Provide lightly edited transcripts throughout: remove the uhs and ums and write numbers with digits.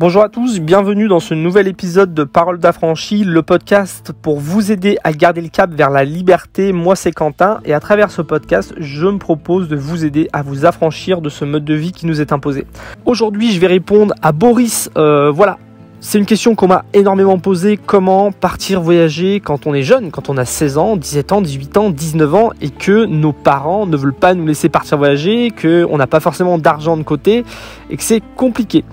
Bonjour à tous, bienvenue dans ce nouvel épisode de Paroles d'affranchi, le podcast pour vous aider à garder le cap vers la liberté. Moi c'est Quentin et à travers ce podcast, je me propose de vous aider à vous affranchir de ce mode de vie qui nous est imposé. Aujourd'hui, je vais répondre à Boris. C'est une question qu'on m'a énormément posée. Comment partir voyager quand on est jeune, quand on a 16 ans, 17 ans, 18 ans, 19 ans et que nos parents ne veulent pas nous laisser partir voyager, qu'on n'a pas forcément d'argent de côté et que c'est compliqué.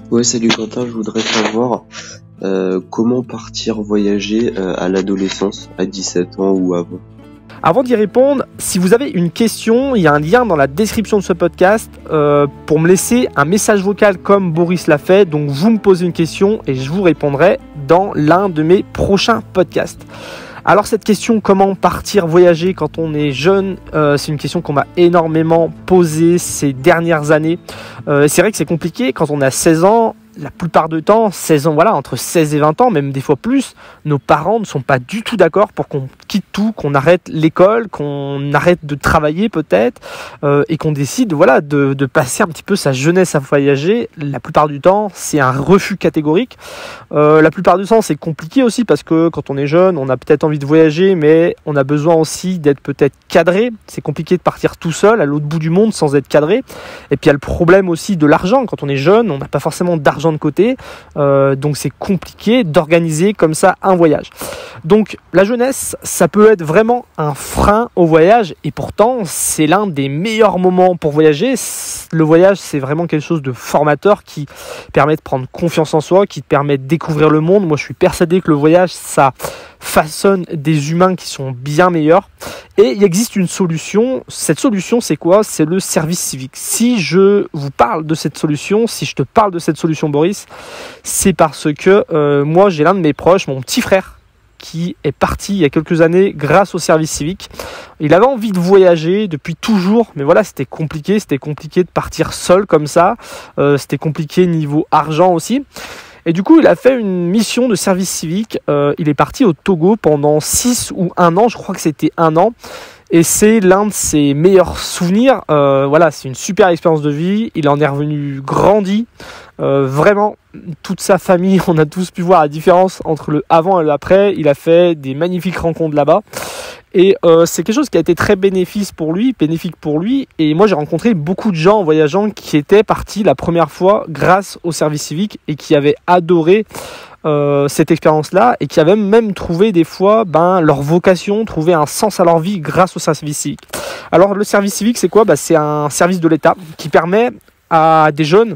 Ouais, salut Quentin, je voudrais savoir comment partir voyager à l'adolescence, à 17 ans ou avant. Avant d'y répondre, si vous avez une question, il y a un lien dans la description de ce podcast pour me laisser un message vocal comme Boris l'a fait. Donc vous me posez une question et je vous répondrai dans l'un de mes prochains podcasts. Alors cette question, comment partir voyager quand on est jeune, c'est une question qu'on m'a énormément posée ces dernières années. C'est vrai que c'est compliqué quand on a 16 ans. La plupart du temps, 16 ans, voilà, entre 16 et 20 ans, même des fois plus, nos parents ne sont pas du tout d'accord pour qu'on quitte tout, qu'on arrête l'école, qu'on arrête de travailler peut-être, et qu'on décide de passer un petit peu sa jeunesse à voyager. La plupart du temps, c'est un refus catégorique. La plupart du temps, c'est compliqué aussi parce que quand on est jeune, on a peut-être envie de voyager, mais on a besoin aussi d'être peut-être cadré. C'est compliqué de partir tout seul à l'autre bout du monde sans être cadré. Et puis il y a le problème aussi de l'argent. Quand on est jeune, on n'a pas forcément d'argent de côté, donc c'est compliqué d'organiser comme ça un voyage. Donc la jeunesse, ça peut être vraiment un frein au voyage et pourtant c'est l'un des meilleurs moments pour voyager. Le voyage, c'est vraiment quelque chose de formateur qui permet de prendre confiance en soi, qui te permet de découvrir le monde. Moi je suis persuadé que le voyage, ça façonne des humains qui sont bien meilleurs. Et il existe une solution. Cette solution, c'est quoi? C'est le service civique. Si je vous parle de cette solution, si je te parle de cette solution, Boris, c'est parce que moi, j'ai l'un de mes proches, mon petit frère, qui est parti il y a quelques années grâce au service civique. Il avait envie de voyager depuis toujours, mais voilà, c'était compliqué de partir seul comme ça. C'était compliqué niveau argent aussi. Et du coup, il a fait une mission de service civique. Il est parti au Togo pendant 6 ou 1 an. Je crois que c'était 1 an. Et c'est l'un de ses meilleurs souvenirs. C'est une super expérience de vie. Il en est revenu grandi. Vraiment, toute sa famille, on a tous pu voir la différence entre le avant et le après. Il a fait des magnifiques rencontres là-bas. Et c'est quelque chose qui a été très bénéfique pour lui. Et moi, j'ai rencontré beaucoup de gens en voyageant qui étaient partis la première fois grâce au service civique et qui avaient adoré cette expérience-là et qui avaient même trouvé des fois leur vocation, trouvé un sens à leur vie grâce au service civique. Alors, le service civique, c'est quoi? C'est un service de l'État qui permet à des jeunes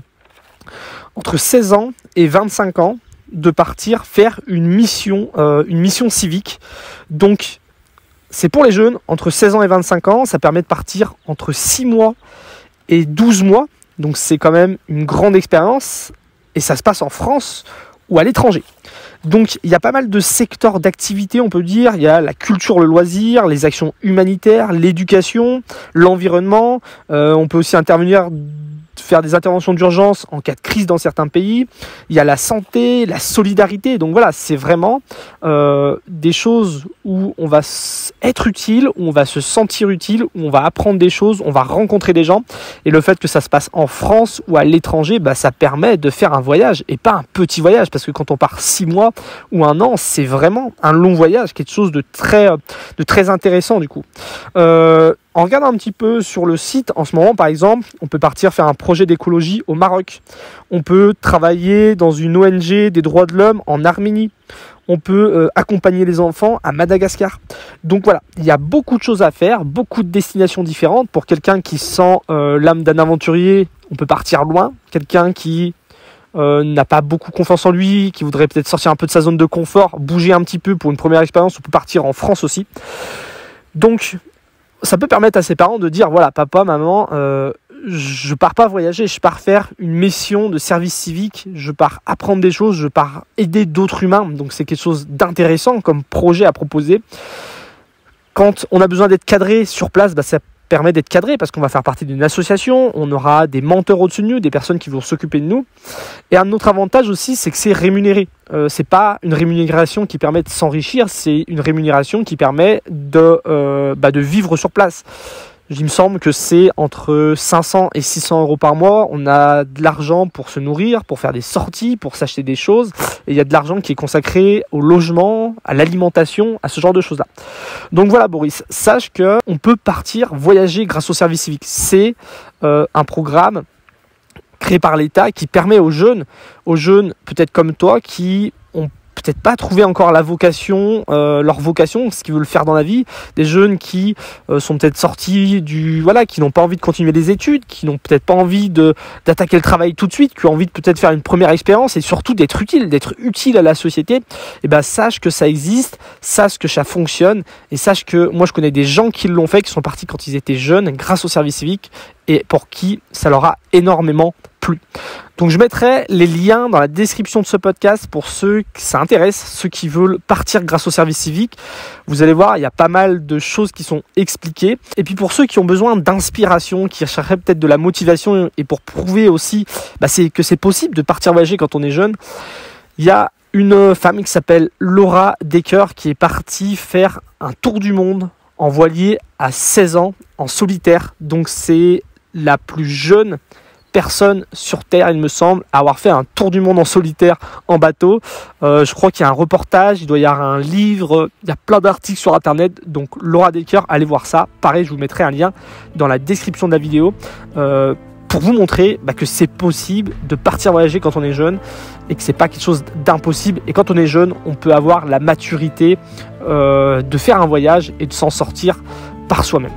entre 16 ans et 25 ans de partir faire une mission civique. Donc, c'est pour les jeunes entre 16 ans et 25 ans, ça permet de partir entre 6 mois et 12 mois. Donc c'est quand même une grande expérience et ça se passe en France ou à l'étranger. Donc il y a pas mal de secteurs d'activité, on peut dire. Il y a la culture, le loisir, les actions humanitaires, l'éducation, l'environnement. On peut aussi faire des interventions d'urgence en cas de crise dans certains pays. Il y a la santé, la solidarité. Donc voilà, c'est vraiment des choses où on va être utile, où on va se sentir utile, où on va apprendre des choses, on va rencontrer des gens. Et le fait que ça se passe en France ou à l'étranger, ça permet de faire un voyage et pas un petit voyage. Parce que quand on part 6 mois ou 1 an, c'est vraiment un long voyage, quelque chose de très intéressant du coup. En regardant un petit peu sur le site, en ce moment par exemple, on peut partir faire un projet d'écologie au Maroc. On peut travailler dans une ONG des droits de l'homme en Arménie. On peut accompagner les enfants à Madagascar. Donc voilà, il y a beaucoup de choses à faire, beaucoup de destinations différentes. Pour quelqu'un qui sent l'âme d'un aventurier, on peut partir loin. Quelqu'un qui n'a pas beaucoup confiance en lui, qui voudrait peut-être sortir un peu de sa zone de confort, bouger un petit peu pour une première expérience, on peut partir en France aussi. Donc ça peut permettre à ses parents de dire voilà, papa, maman, je pars pas voyager, je pars faire une mission de service civique, je pars apprendre des choses, je pars aider d'autres humains. Donc c'est quelque chose d'intéressant comme projet à proposer. Quand on a besoin d'être cadré sur place, ça permet d'être cadré parce qu'on va faire partie d'une association, on aura des mentors au-dessus de nous, des personnes qui vont s'occuper de nous. Et un autre avantage aussi, c'est que c'est rémunéré. C'est pas une rémunération qui permet de s'enrichir, c'est une rémunération qui permet de vivre sur place. Il me semble que c'est entre 500 et 600 euros par mois. On a de l'argent pour se nourrir, pour faire des sorties, pour s'acheter des choses. Et il y a de l'argent qui est consacré au logement, à l'alimentation, à ce genre de choses-là. Donc voilà Boris, sache qu'on peut partir voyager grâce au service civique. C'est un programme créé par l'État qui permet aux jeunes peut-être comme toi, qui ont peut-être pas trouvé encore la vocation, leur vocation, ce qu'ils veulent faire dans la vie, des jeunes qui sont peut-être sortis qui n'ont pas envie de continuer les études, qui n'ont peut-être pas envie d'attaquer le travail tout de suite, qui ont envie de peut-être faire une première expérience et surtout d'être utile à la société. Et ben sache que ça existe, sache que ça fonctionne et sache que moi je connais des gens qui l'ont fait, qui sont partis quand ils étaient jeunes grâce au service civique et pour qui ça leur a énormément plu. Donc je mettrai les liens dans la description de ce podcast pour ceux qui ça intéresse, ceux qui veulent partir grâce au service civique. Vous allez voir, il y a pas mal de choses qui sont expliquées. Et puis pour ceux qui ont besoin d'inspiration, qui chercheraient peut-être de la motivation et pour prouver aussi que c'est possible de partir voyager quand on est jeune, il y a une femme qui s'appelle Laura Decker qui est partie faire un tour du monde en voilier à 16 ans en solitaire. Donc c'est la plus jeune personne sur Terre, il me semble, à avoir fait un tour du monde en solitaire en bateau. Je crois qu'il y a un reportage, il doit y avoir un livre, il y a plein d'articles sur internet. Donc Laura Decker, allez voir ça. Pareil, je vous mettrai un lien dans la description de la vidéo pour vous montrer que c'est possible de partir voyager quand on est jeune et que c'est pas quelque chose d'impossible. Et quand on est jeune, on peut avoir la maturité de faire un voyage et de s'en sortir par soi-même.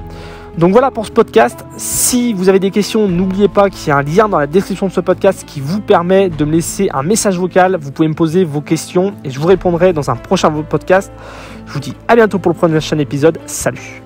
Donc voilà pour ce podcast. Si vous avez des questions, n'oubliez pas qu'il y a un lien dans la description de ce podcast qui vous permet de me laisser un message vocal. Vous pouvez me poser vos questions et je vous répondrai dans un prochain podcast. Je vous dis à bientôt pour le prochain épisode. Salut!